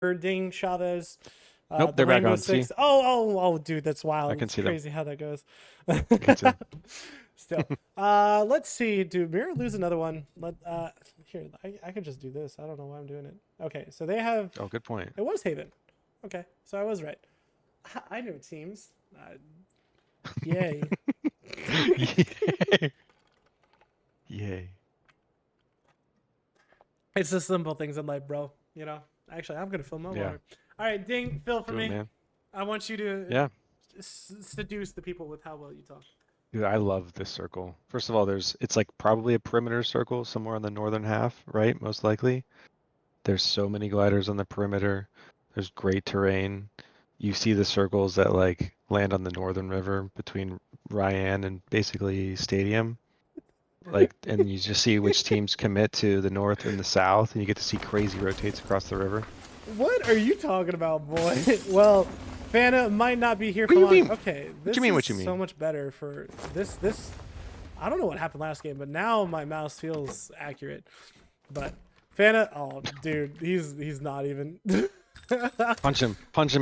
Ding, Chavez. Nope, The they're back Rainbow on. See, Six. Oh, dude, that's I wild. can It's see them. crazy how that goes. I can see them. Still, let's see. Dude, Mirror lose another one. Here, I could just do this. I don't know why I'm doing it. Okay, so they have. Oh, good point. It was Haven. Okay, so I was right. I know teams. Yay. Yay. Yay. It's the simple things in life, bro. You know. Actually, I'm gonna fill my Yeah. water. All right, Ding, fill for Do it, me. man. I want you to Yeah. seduce the people with how well you talk. Dude, I love this circle. First of all, it's like probably a perimeter circle somewhere in the northern half, right? Most likely. There's so many gliders on the perimeter. There's great terrain. You see the circles that like land on the northern river between Ryan and basically Stadium. Like, and you just see which teams commit to the north and the south, and you get to see crazy rotates across the river. What are you talking about, boy? Well, Fana might not be here What for do you long. mean? Okay, What you this mean? is What you so mean? much better for this. I don't know what happened last game, but now my mouse feels accurate. But Fana, oh dude, he's not even. Punch him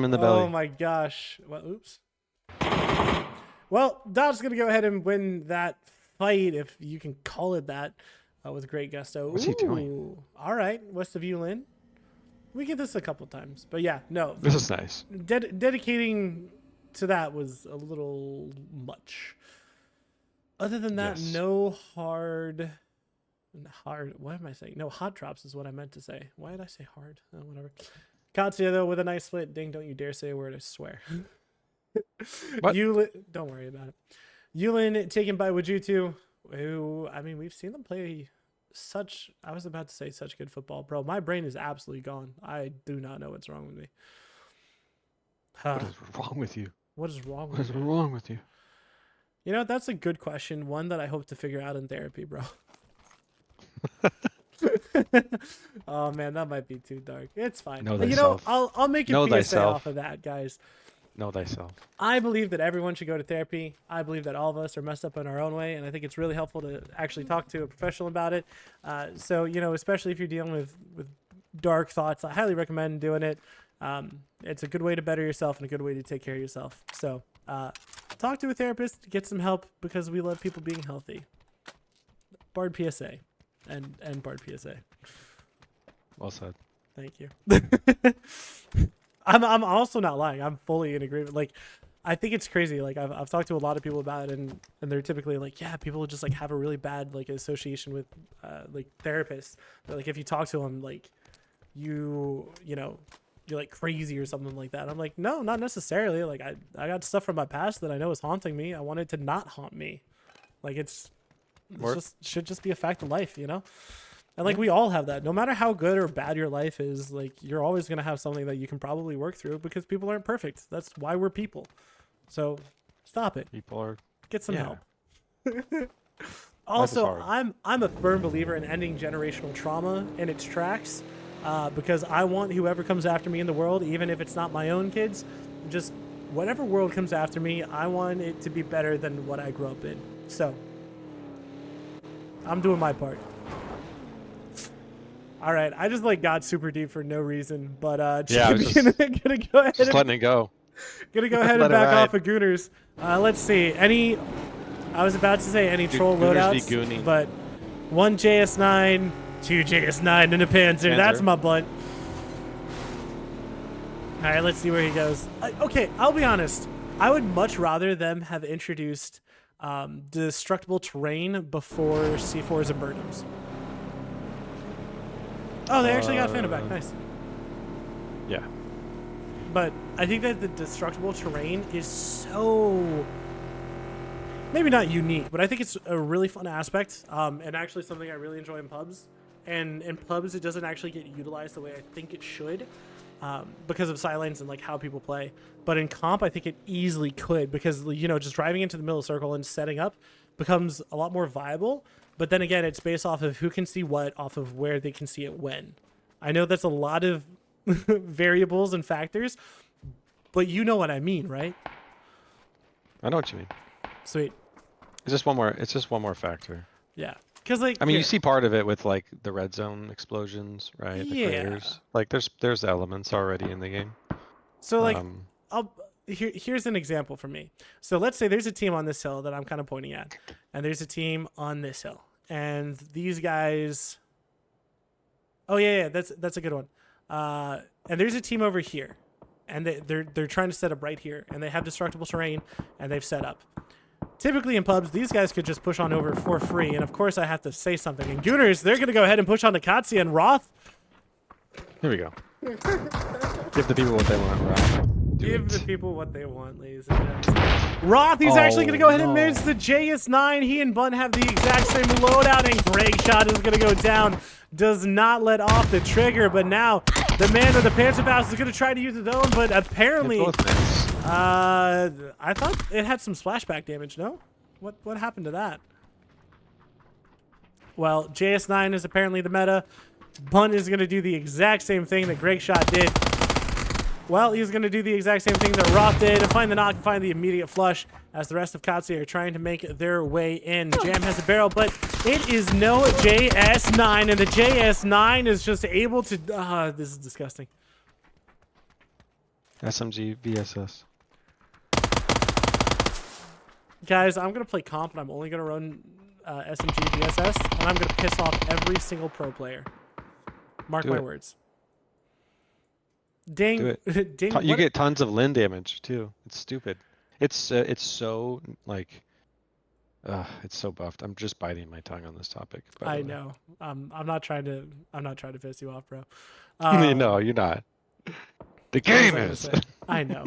in the Oh belly. my gosh. Well, oops. Well, Dodge's gonna go ahead and win that fight, if you can call it that, with great gusto. What's he doing? Ooh, all right. West of you, Lynn. We get this a couple times, but yeah, no. This is nice. Dedicating to that was a little much. Other than that, Yes. no hard. What am I saying? No hot drops is what I meant to say. Why did I say hard? Oh, whatever. Katsuya though with a nice split. Ding! Don't you dare say a word. I swear. What? Don't worry about it. Yulin taken by Wajutu, who, I mean, we've seen them play such, I was about to say such good football. Bro, my brain is absolutely gone. I do not know what's wrong with me. What is wrong with you? What is wrong What with is me? wrong with you? You know, that's a good question. One that I hope to figure out in therapy, bro. Oh man, that might be too dark. It's fine. Know You know, thyself. I'll make a Know PSA thyself. off of that, guys. Know thyself. I believe that everyone should go to therapy. I believe that all of us are messed up in our own way, and I think it's really helpful to actually talk to a professional about it. So, you know, especially if you're dealing with dark thoughts, I highly recommend doing it. It's a good way to better yourself and a good way to take care of yourself. So, talk to a therapist, get some help, because we love people being healthy. Bard PSA and Bard PSA. Well said. Thank you. I'm also not lying. I'm fully in agreement. Like, I think it's crazy. Like, I've talked to a lot of people about it, and they're typically like, yeah, people just like have a really bad like association with like therapists. But like, if you talk to them, like, you know, you're like crazy or something like that. I'm like, no, not necessarily. Like, I got stuff from my past that I know is haunting me. I want it to not haunt me. Like, it's just should just be a fact of life, you know. And like we all have that. No matter how good or bad your life is, like you're always going to have something that you can probably work through, because people aren't perfect. That's why we're people. So stop it. People are. Get some Yeah. help. Also, hard. I'm a firm believer in ending generational trauma in its tracks, because I want whoever comes after me in the world, even if it's not my own kids, just whatever world comes after me, I want it to be better than what I grew up in. So I'm doing my part. All right, I just like got super deep for no reason, but Yeah, I was just, gonna go ahead just and letting it go. gonna go ahead and Let it back ride. off of Gooners. Let's see. I was about to say any troll Gooners be loadouts, gooning. but 1 JS9, 2 JS9, and a Panzer. That's Panzer. my blunt. All right, let's see where he goes. Okay, I'll be honest. I would much rather them have introduced destructible terrain before C4s and Burnhams. Oh, they actually got Phantom back. Nice. Yeah. But I think that the destructible terrain is so, maybe not unique, but I think it's a really fun aspect, and actually something I really enjoy in pubs. And in pubs, it doesn't actually get utilized the way I think it should, because of sidelines and like how people play. But in comp, I think it easily could, because, you know, just driving into the middle circle and setting up becomes a lot more viable. But then again, it's based off of who can see what, off of where they can see it when. I know that's a lot of variables and factors, but you know what I mean, right? I know what you mean. Sweet. It's just one more. It's just one more factor. Yeah. Because like I mean, you here, see part of it with like the red zone explosions, right? The yeah. craters. Like there's elements already in the game. So like, Um, here's an example for me. So let's say there's a team on this hill that I'm kind of pointing at, and there's a team on this hill, and these guys. Oh yeah, that's a good one. And there's a team over here, and they're trying to set up right here, and they have destructible terrain, and they've set up. Typically in pubs, these guys could just push on over for free, and of course I have to say something. And Gooners, they're gonna go ahead and push on to Katsi and Roth. here we go. Give the people what they want, right? Give the people what they want, ladies and gentlemen. Roth, he's actually going to go ahead and miss the JS9. He and Bun have the exact same loadout, and Greg Shot is going to go down. Does not let off the trigger, but now the man with the Panther Pass is going to try to use his own, but apparently, I thought it had some splashback damage, no? What happened to that? Well, JS9 is apparently the meta. Bun is going to do the exact same thing that Greg Shot did. Well, he's going to do the exact same thing that Roth did and find the knock, find the immediate flush as the rest of Katsu are trying to make their way in. Jam has a barrel, but it is no JS9, and the JS9 is just able to... this is disgusting. SMG VSS. Guys, I'm going to play comp, and I'm only going to run SMG VSS, and I'm going to piss off every single pro player. Mark my words. Ding. Do it. Ding. You get tons of Lin damage too. It's stupid. It's so like, it's so buffed. I'm just biting my tongue on this topic. I know. I'm not trying to piss you off, bro. No, you're not. The game is. I know.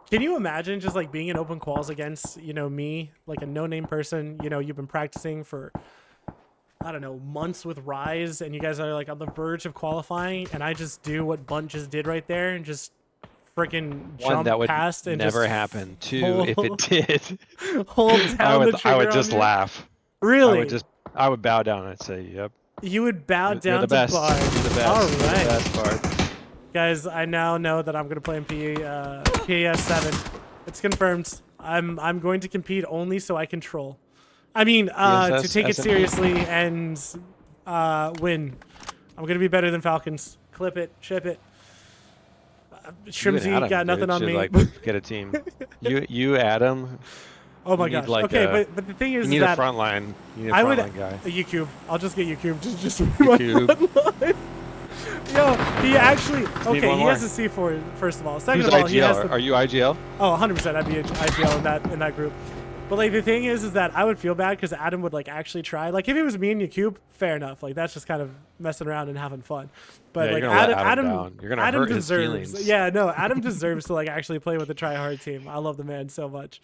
Can you imagine just like being in open quals against, me, like a no-name person, you've been practicing for, I don't know, months with Rise, and you guys are like on the verge of qualifying, and I just do what Bunt just did right there and just freaking jump that would past and never just happen. Two, if it did, hold down I would just laugh. Really? I would bow down and say, "Yep." You would bow down the to best. Bard. You're the best. All You're the right, best, Bard. guys. I now know that I'm gonna play in PS7. It's confirmed. I'm going to compete only so I can troll. I mean, to take it seriously and win. I'm gonna be better than Falcons. Clip it, ship it. Shrimsy got nothing on me. Like, get a team. You Adam. Oh my gosh. Like okay, but the thing is, you need that a front line. You need a I front would line guy. a UCube. I'll just get UCube. Just UCube. Yo, he actually Okay, he has a C4 first of all. Second Who's of all, IGL? he has the, Are you IGL? Oh, 100%. I'd be IGL in that group. But like the thing is that I would feel bad because Adam would like actually try. Like if it was me and Yakub, fair enough. Like that's just kind of messing around and having fun. But Yeah, like you're Adam down. You're gonna hurt his feelings. Yeah, no, Adam deserves to like actually play with the try hard team. I love the man so much.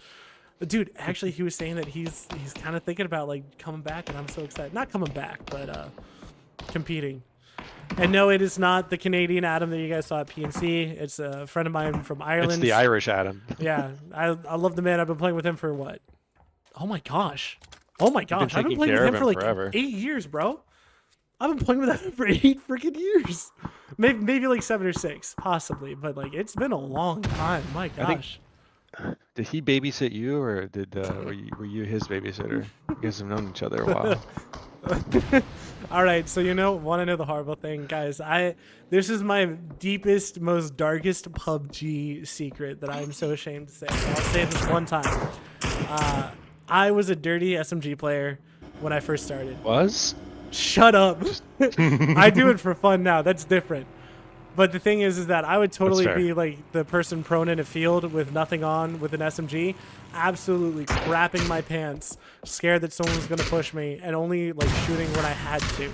Dude, actually he was saying that he's kind of thinking about like coming back, and I'm so excited. Not coming back, but competing. And no, it is not the Canadian Adam that you guys saw at PNC. It's a friend of mine from Ireland. It's the Irish Adam. Yeah, I love the man. I've been playing with him for what? Oh my gosh. I've been playing with him for like forever. 8 years, bro. I've been playing with him for 8 freaking years. Maybe like 7 or 6, possibly. But like it's been a long time. My gosh. Did he babysit you, or were you his babysitter? You guys have known each other a while. All right, so want to know the horrible thing, guys? This is my deepest, most darkest PUBG secret that I'm so ashamed to say. So I'll say this one time. I was a dirty SMG player when I first started. Was? Shut up. I do it for fun now. That's different. But the thing is that I would totally be like the person prone in a field with nothing on with an SMG, absolutely crapping my pants, scared that someone was going to push me, and only like shooting when I had to.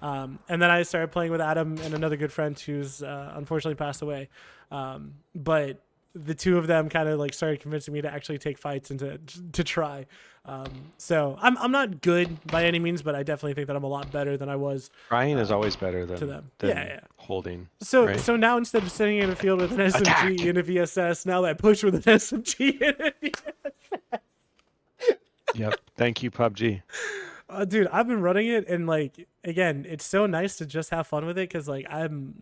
And then I started playing with Adam and another good friend who's unfortunately passed away. But the two of them kind of like started convincing me to actually take fights and to try. So I'm not good by any means, but I definitely think that I'm a lot better than I was. Trying is always better than holding. So right? so now instead of sitting in a field with an SMG and a VSS, now I push with an SMG and a VSS. Yep. Thank you, PUBG. Dude, I've been running it, and like again, it's so nice to just have fun with it because like I'm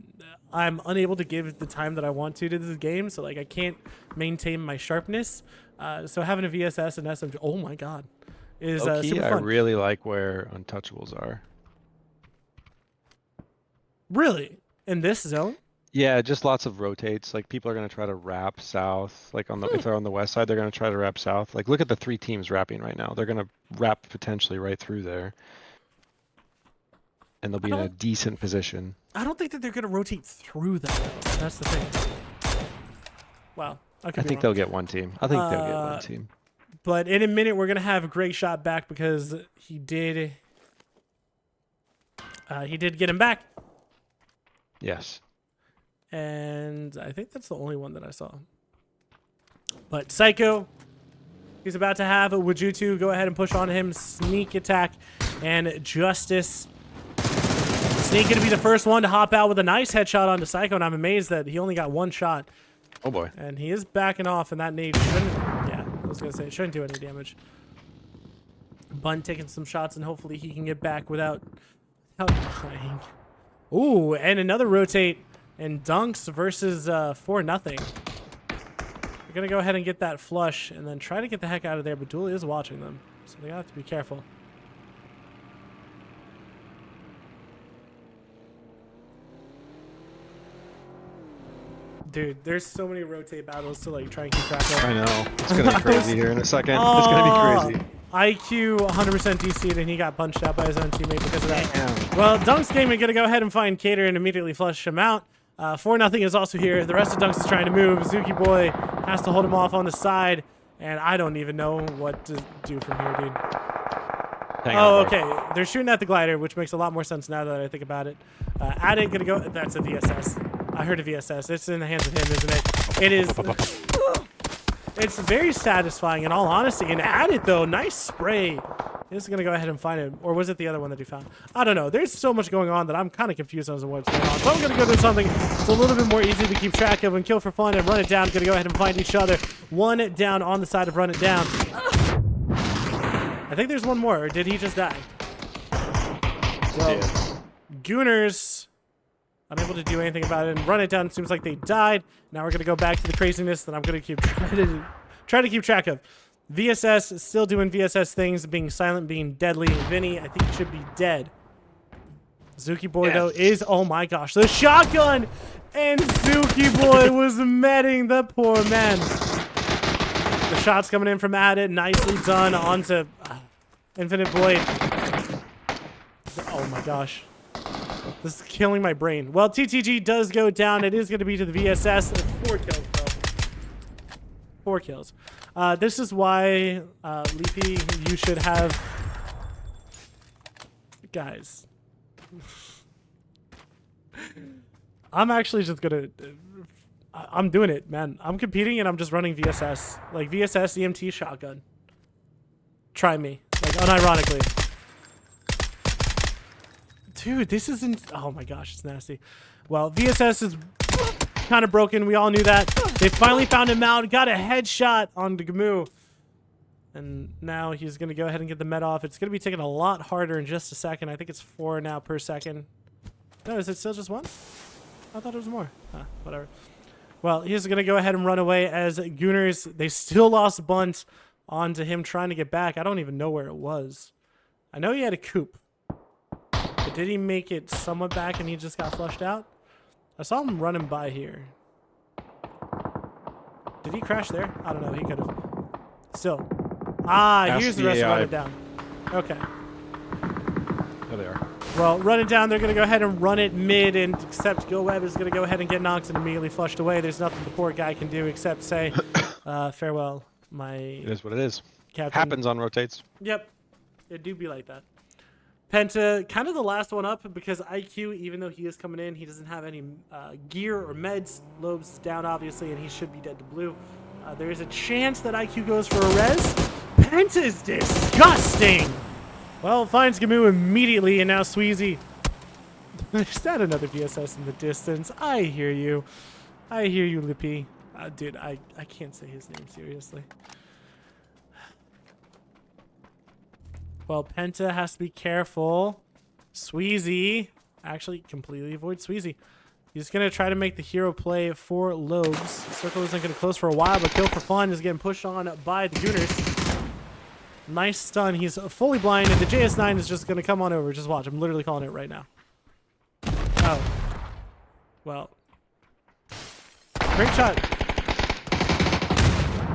unable to give the time that I want to this game, so like I can't maintain my sharpness. So having a VSS and SMG, oh my god, is Low key, super I fun. really like where untouchables are. Really? In this zone? Yeah, just lots of rotates. Like people are gonna try to wrap south. Like on the if they're on the west side, they're gonna try to wrap south. Like look at the 3 teams wrapping right now. They're gonna wrap potentially right through there, and they'll I be in a don't decent position. I don't think that they're gonna rotate through that though. That's the thing. Wow. I I could be think wrong. they'll get one team. I think they'll get one Uh, team. But in a minute, we're gonna have a great shot back because he did get him back, Yes. and I think that's the only one that I saw. But Psycho, he's about to have a Wajutu go ahead and push on him, sneak attack, and Justice. Sneak gonna be the first one to hop out with a nice headshot onto Psycho, and I'm amazed that he only got one shot. Oh boy. And he is backing off, and that nade shouldn't. Yeah, I was gonna say it shouldn't do any damage. Bun taking some shots, and hopefully he can get back without dying. Ooh, and another rotate, and Dunks versus 4-0. We're gonna go ahead and get that flush, and then try to get the heck out of there. But Dooley is watching them, so they have to be careful. Dude, there's so many rotate battles to like try and keep track of. I know. It's gonna be crazy here in a second. It's gonna be crazy. IQ 100% DC'd, and he got punched out by his own teammate because of that. Damn. Well, Dunks game is going to go ahead and find Cater and immediately flush him out. 4-0 is also here. The rest of Dunks is trying to move. Zuki Boy has to hold him off on the side, and I don't even know what to do from here, dude. Hang on, bro. Okay. They're shooting at the glider, which makes a lot more sense now that I think about it. Adit going to go. That's a VSS. I heard a VSS. It's in the hands of him, isn't it? It is. It's very satisfying in all honesty. And Adit, though, nice spray. He's going to go ahead and find it. Or was it the other one that he found? I don't know. There's so much going on that I'm kind of confused as to what's going on. So I'm going to go do something that's a little bit more easy to keep track of and kill for fun and run it down. Going to go ahead and find each other. One down on the side of run it down. I think there's one more. Or did he just die? Well, Gooners unable to do anything about it, and run it down. It seems like they died. Now we're going to go back to the craziness that I'm going to keep trying to keep track of. VSS is still doing VSS things, being silent, being deadly. Vinny, I think he should be dead. Zuki Boy, though, is... Oh, my gosh. The shotgun! And Zuki Boy was meting the poor man. The shot's coming in from Adit. Nicely done onto Infinite Blade. Oh, my gosh. This is killing my brain. Well, TTG does go down. It is going to be to the VSS. 4 kills, bro. 4 kills. This is why, Leafy, you should have... Guys. I'm actually just going to... I'm doing it, man. I'm competing and I'm just running VSS. Like, VSS, EMT, shotgun. Try me. Like, unironically. Dude, this isn't... Oh my gosh, it's nasty. Well, VSS is kind of broken. We all knew that. They finally found him out. Got a headshot on the Gamu. And now he's going to go ahead and get the med off. It's going to be taking a lot harder in just a second. I think it's 4 now per second. No, is it still just 1? I thought it was more. Whatever. Well, he's going to go ahead and run away as Gooners. They still lost bunt onto him trying to get back. I don't even know where it was. I know he had a coop. But did he make it somewhat back and he just got flushed out? I saw him running by here. Did he crash there? I don't know. He could have. Still. Here's the rest of Run It Down. Okay. There they are. Well, Run It Down, they're going to go ahead and run it mid, and except Go Web is going to go ahead and get knocked and immediately flushed away. There's nothing the poor guy can do except say, farewell, my It is what it is. captain. Happens on rotates. Yep. It do be like that. Penta, kind of the last one up because IQ, even though he is coming in, he doesn't have any gear or meds. Lobe's down, obviously, and he should be dead to blue. There is a chance that IQ goes for a res. Penta is disgusting! Well, finds Gamu immediately, and now Sweezy. Is that another VSS in the distance? I hear you. I hear you, Lippy. Dude, I can't say his name, seriously. Well, Penta has to be careful. Sweezy. Actually, completely avoid Sweezy. He's going to try to make the hero play for Lobes. Circle isn't going to close for a while, but Kill for Fun is getting pushed on by the Gooners. Nice stun. He's fully blind, and the JS9 is just going to come on over. Just watch. I'm literally calling it right now. Oh. Well. Great shot.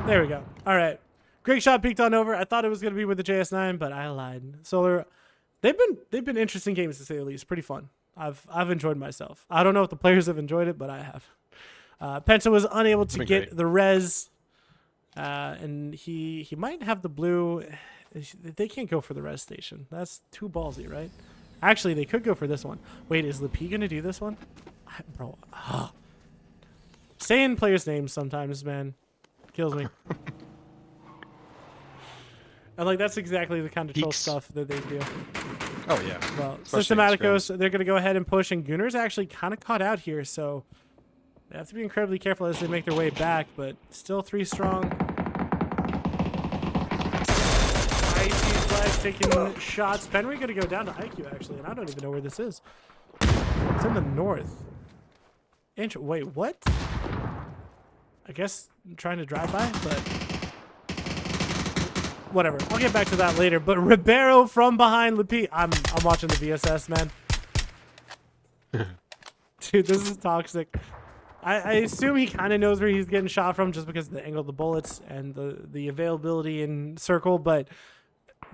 There we go. All right. Great shot peeked on over. I thought it was going to be with the JS9, but I lied. Solar, they've been interesting games to say the least. Pretty fun. I've enjoyed myself. I don't know if the players have enjoyed it, but I have. Penta was unable to get the res, and he might have the blue. They can't go for the res station. That's too ballsy, right? Actually, they could go for this one. Wait, is Lepi gonna do this one? Bro, saying players' names sometimes, man, kills me. And like that's exactly the kind of troll stuff that they do. Oh yeah. Well, Systematicos, they're gonna go ahead and push, and Gunner's actually kind of caught out here, so they have to be incredibly careful as they make their way back. But still 3 strong. Icy's Flash taking shots. Penry gonna go down to IQ actually, and I don't even know where this is. It's in the north. Wait, what? I guess I'm trying to drive by, but whatever. I'll get back to that later. But Ribeiro from behind Lepi. I'm watching the VSS, man. Dude, this is toxic. I assume he kind of knows where he's getting shot from just because of the angle of the bullets and the availability in circle, but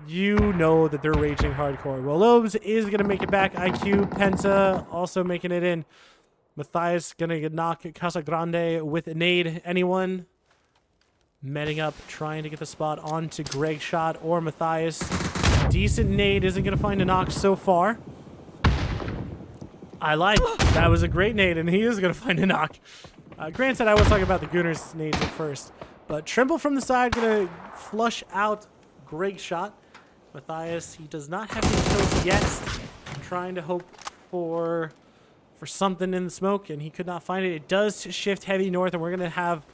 you know that they're raging hardcore. Well, Lobes is going to make it back. IQ, Penta also making it in. Matthias going to knock Casagrande with a nade. Anyone? Metting up, trying to get the spot onto Greg Shot or Matthias. Decent nade, isn't going to find a knock so far. I lied. That was a great nade, and he is going to find a knock. Granted, I was talking about the Gooners nades at first. But Trimble from the side going to flush out Greg Shot. Matthias, he does not have any kills yet. Trying to hope for something in the smoke, and he could not find it. It does shift heavy north, and we're going to have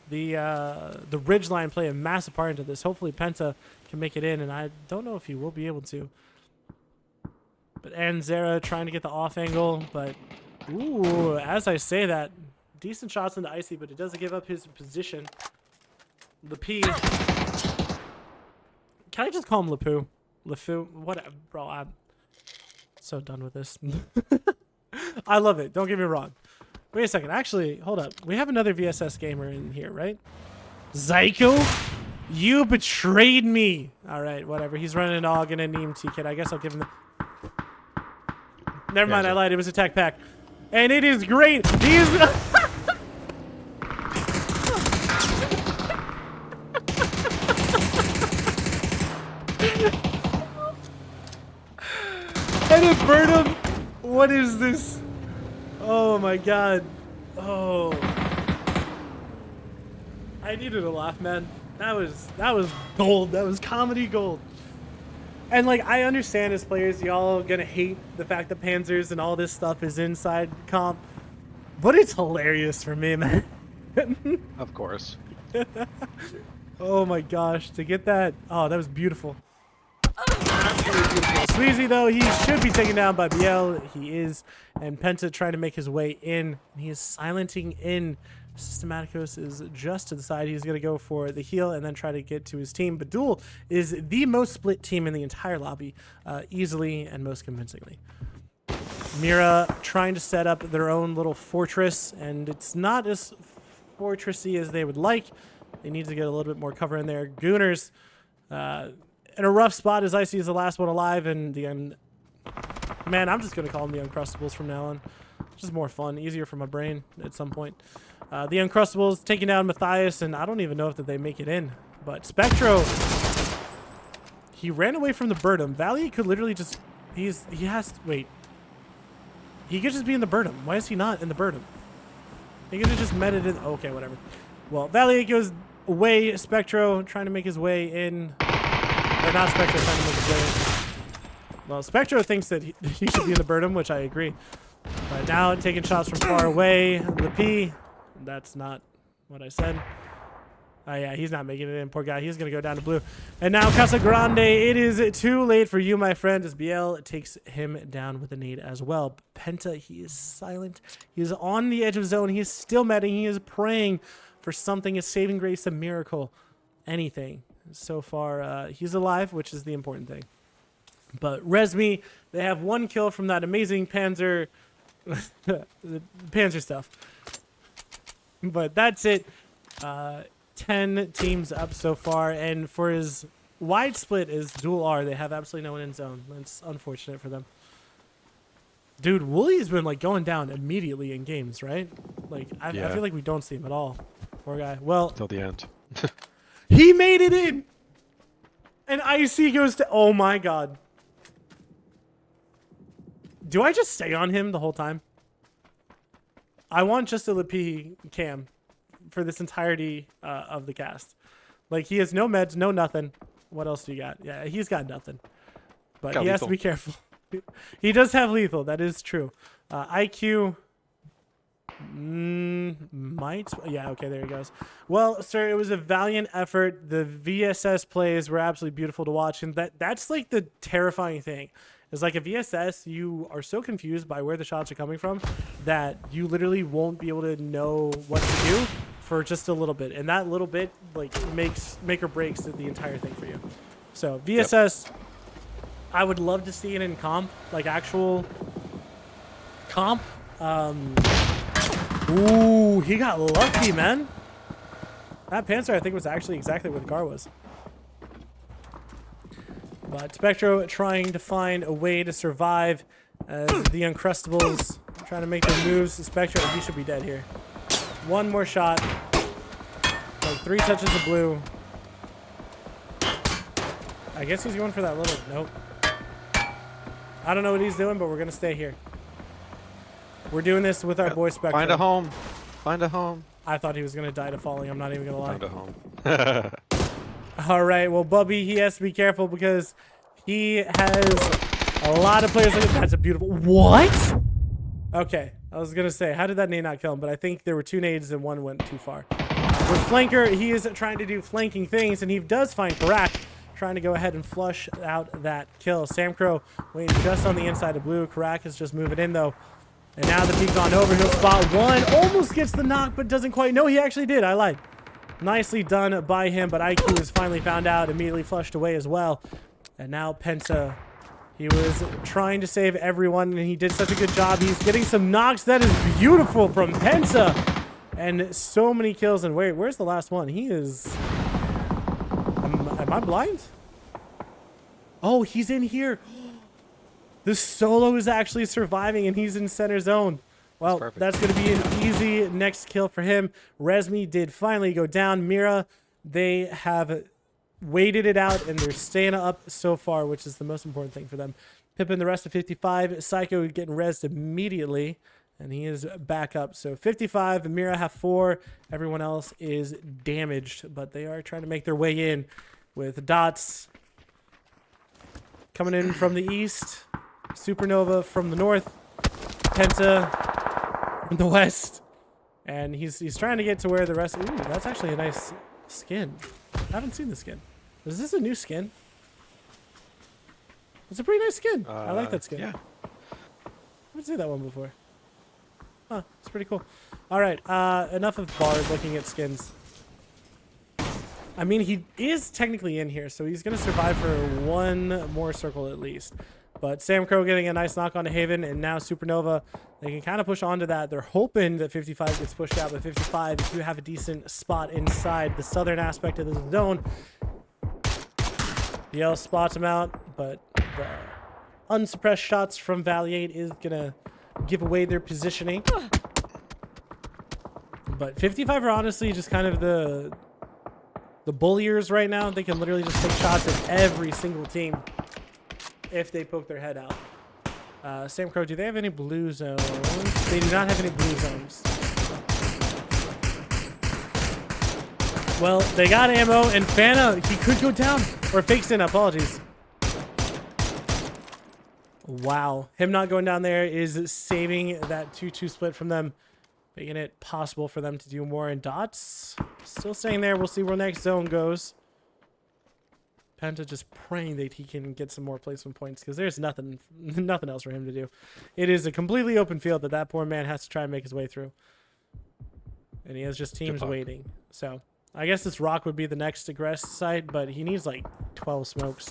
the ridge line play a massive part into this. Hopefully Penta can make it in, and I don't know if he will be able to. But Zera trying to get the off angle, but ooh, as I say that, decent shots into Icy, but it doesn't give up his position. Lepi. Can I just call him Lepu? Lefu? Whatever, bro. I'm so done with this. I love it. Don't get me wrong. Wait a second. Actually, hold up. We have another VSS gamer in here, right? Zyko? You betrayed me. All right, whatever. He's running an AUG and an EMT kit. I guess I'll give him the... Never mind, I lied. It was a tech pack. And it is great. He's... And it burned him. What is this? Oh my god. Oh. I needed a laugh, man. That was gold. That was comedy gold. And like I understand as players y'all gonna hate the fact that Panzers and all this stuff is inside comp. But it's hilarious for me, man. Of course. Oh my gosh. To get that, oh, that was beautiful. Absolutely beautiful. Sweezy, though, he should be taken down by BL. He is. And Penta trying to make his way in. He is silencing in. Systematicos is just to the side. He's going to go for the heal and then try to get to his team. But Duel is the most split team in the entire lobby, easily and most convincingly. Mira trying to set up their own little fortress, and it's not as fortressy as they would like. They need to get a little bit more cover in there. Gooners in a rough spot as Icy is the last one alive, and man, I'm just going to call them the Uncrustables from now on. Just more fun, easier for my brain at some point. The Uncrustables taking down Matthias, and I don't even know if that they make it in. But Spectro, he ran away from the Birdum. Valley could literally just, he could just be in the Birdum. Why is he not in the Birdum? He could have just met it in, okay, whatever. Well, Valley goes away. Spectro trying to make his way in. Or not Spectro trying to make his way in. Well, Spectro thinks that he should be in the Birdum, which I agree. But now taking shots from far away. Lepi, that's not what I said. Oh yeah, he's not making it in. Poor guy. He's going to go down to blue. And now Casagrande, it is too late for you, my friend, as BL takes him down with a nade as well. Penta, he is silent. He is on the edge of zone. He is still metting. He is praying for something, a saving grace, a miracle, anything. So far, he's alive, which is the important thing. But Resmi, they have 1 kill from that amazing Panzer, the Panzer stuff. But that's it. 10 teams up so far, and for as wide split as Dual R, they have absolutely no one in zone. That's unfortunate for them. Dude, Wooly's been like going down immediately in games, right? Like I feel like we don't see him at all. Poor guy. Well, Till the end. he made it in, and IC goes to. Oh my god. Do I just stay on him the whole time? I want just a Lepi cam for this entirety of the cast. Like, he has no meds, no nothing. What else do you got? Yeah, he's got nothing. But he has to be careful. He does have lethal. That is true. IQ might. Yeah, okay, there he goes. Well, sir, it was a valiant effort. The VSS plays were absolutely beautiful to watch. And that's like the terrifying thing. It's like a VSS, you are so confused by where the shots are coming from that you literally won't be able to know what to do for just a little bit. And that little bit like make or breaks the entire thing for you. So VSS, yep. I would love to see it in comp, like actual comp. Ooh, he got lucky, man. That Panzer, I think, was actually exactly where the car was. But Spectro trying to find a way to survive as the Uncrustables trying to make their moves. Spectro, he should be dead here. 1 more shot. Like 3 touches of blue. I guess he's going for that little... Nope. I don't know what he's doing, but we're going to stay here. We're doing this with our boy Spectro. Find a home. Find a home. I thought he was going to die to falling. I'm not even going to lie. Find a home. All right, well, Bubby, he has to be careful because he has a lot of players. That's a beautiful... What? Okay, I was going to say, how did that nade not kill him? But I think there were 2 nades and 1 went too far. With Flanker, he is trying to do flanking things, and he does find Karak trying to go ahead and flush out that kill. Sam Crow waiting just on the inside of blue. Karak is just moving in, though. And now the peek gone over. He'll spot 1. Almost gets the knock, but doesn't quite. No, he actually did. I lied. Nicely done by him, but IQ is finally found out, immediately flushed away as well. And now Penta, he was trying to save everyone, and he did such a good job. He's getting some knocks. That is beautiful from Penta. And so many kills. And where's the last one? He is... Am I blind? Oh, he's in here. The solo is actually surviving, and he's in center zone. Well, that's going to be an easy next kill for him. Resmi did finally go down. Mira, they have waited it out, and they're staying up so far, which is the most important thing for them. Pippin, the rest of 55. Psycho getting rezzed immediately, and he is back up. So 55, Mira have 4. Everyone else is damaged, but they are trying to make their way in with Dots coming in from the east. Supernova from the north. Penta from the west, and he's trying to get to where the rest... Ooh, that's actually a nice skin. I haven't seen the skin. Is this a new skin? It's a pretty nice skin. I like that skin. Yeah. I haven't seen that one before. Huh, it's pretty cool. All right, enough of Bard looking at skins. I mean, he is technically in here, so he's going to survive for 1 more circle at least. But Sam Crow getting a nice knock onto Haven, and now Supernova, they can kind of push onto that. They're hoping that 55 gets pushed out, but 55 do have a decent spot inside the southern aspect of the zone. DL spots him out, but the unsuppressed shots from Valiate is going to give away their positioning. But 55 are honestly just kind of the bulliers right now. They can literally just take shots at every single team if they poke their head out. Sam Crow, do they have any blue zones? They do not have any blue zones. Well, they got ammo, and Fana, he could go down. Or Fakes in, apologies. Wow. Him not going down there is saving that 2-2 split from them, making it possible for them to do more. And Dots still staying there. We'll see where next zone goes. Penta just praying that he can get some more placement points, because there's nothing else for him to do. It is a completely open field that poor man has to try and make his way through. And he has just teams waiting. So I guess this rock would be the next aggress site, but he needs like 12 smokes.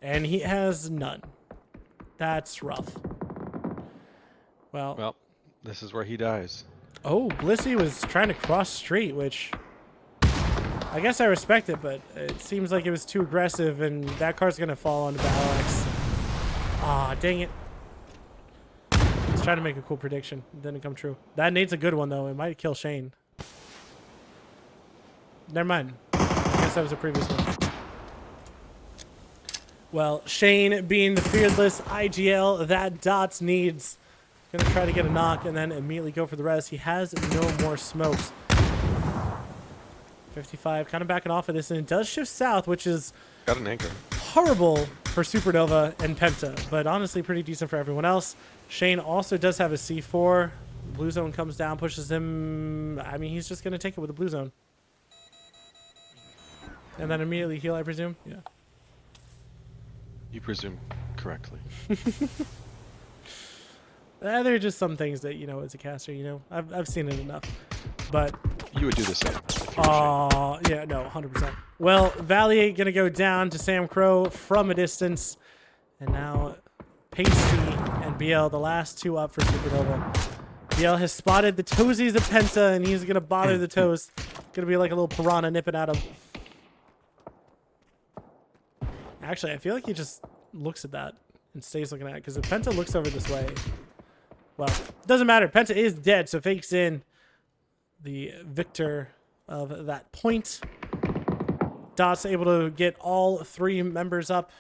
And he has none. That's rough. Well, this is where he dies. oh, Blissey was trying to cross street, which I guess I respect it, but it seems like it was too aggressive, and that card's going to fall onto the Alex. Aw, dang it. I was trying to make a cool prediction. It didn't come true. That nade's a good one, though. It might kill Shane. Never mind. I guess that was a previous one. Well, Shane being the fearless IGL that Dots needs. Gonna try to get a knock and then immediately go for the rest. He has no more smokes. 55, kind of backing off of this, and it does shift south, which is Got an anchor. horrible for Supernova and Penta, but honestly pretty decent for everyone else. Shane also does have a C4. Blue zone comes down, pushes him. I mean, he's just gonna take it with the blue zone. And then immediately heal, I presume? Yeah. You presume correctly. There are just some things that, you know, as a caster, you know, I've seen it enough. But You would do the same. if you were Shane. yeah, no, 100%. Well, Valier gonna go down to Sam Crow from a distance. And now Pasty and BL, the last two up for Supernova. BL has spotted the toesies of Penta, and he's gonna bother the toes. Gonna be like a little piranha nipping at him. Actually, I feel like he just looks at that and stays looking at it, because if Penta looks over this way, well, it doesn't matter. Penta is dead, so fakes in the victor of that point. Dot's able to get all three members up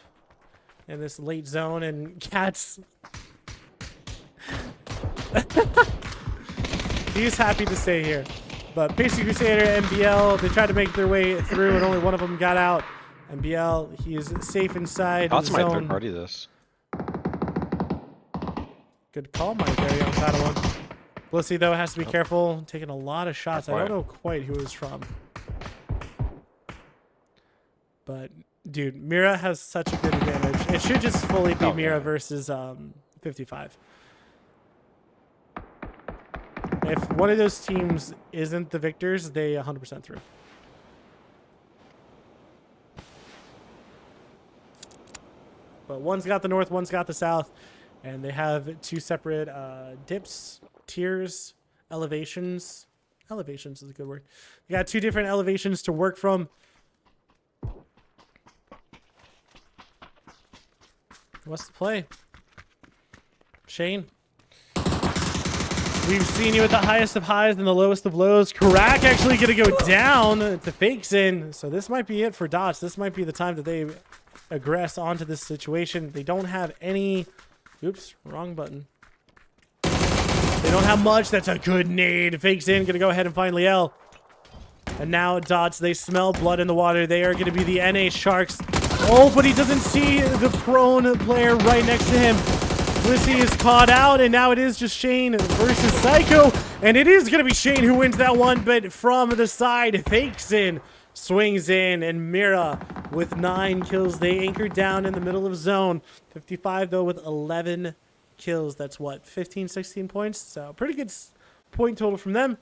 in this late zone, and Cats... He's happy to stay here. But Pasty Crusader and BL, they tried to make their way through, and only one of them got out. And BL, he is safe inside That's the my zone. third party this. Good call, my very own Padawan. Blissey, though, has to be careful. Taking a lot of shots. I don't know quite who it's from. But, dude, Mira has such a good advantage. It should just fully be Mira versus 55. If one of those teams isn't the victors, they 100% through. But one's got the north, one's got the south, and they have two separate dips, tiers, elevations. Elevations is a good word. They got two different elevations to work from. What's the play? Shane? We've seen you at the highest of highs and the lowest of lows. Karak actually going to go down to fakes in. So this might be it for Dots. This might be the time that they aggress onto this situation. They don't have any... Oops, wrong button. They don't have much. That's a good nade. Fakes in. Going to go ahead and find Liel. And now Dots, they smell blood in the water. They are going to be the NA Sharks. Oh, but he doesn't see the prone player right next to him. Blissey is caught out, and now it is just Shane versus Psycho. And it is going to be Shane who wins that one, but from the side, fakes in, swings in, and Mira with 9 kills. They anchored down in the middle of zone. 55, though, with 11 kills. That's what, 15, 16 points? So pretty good point total from them.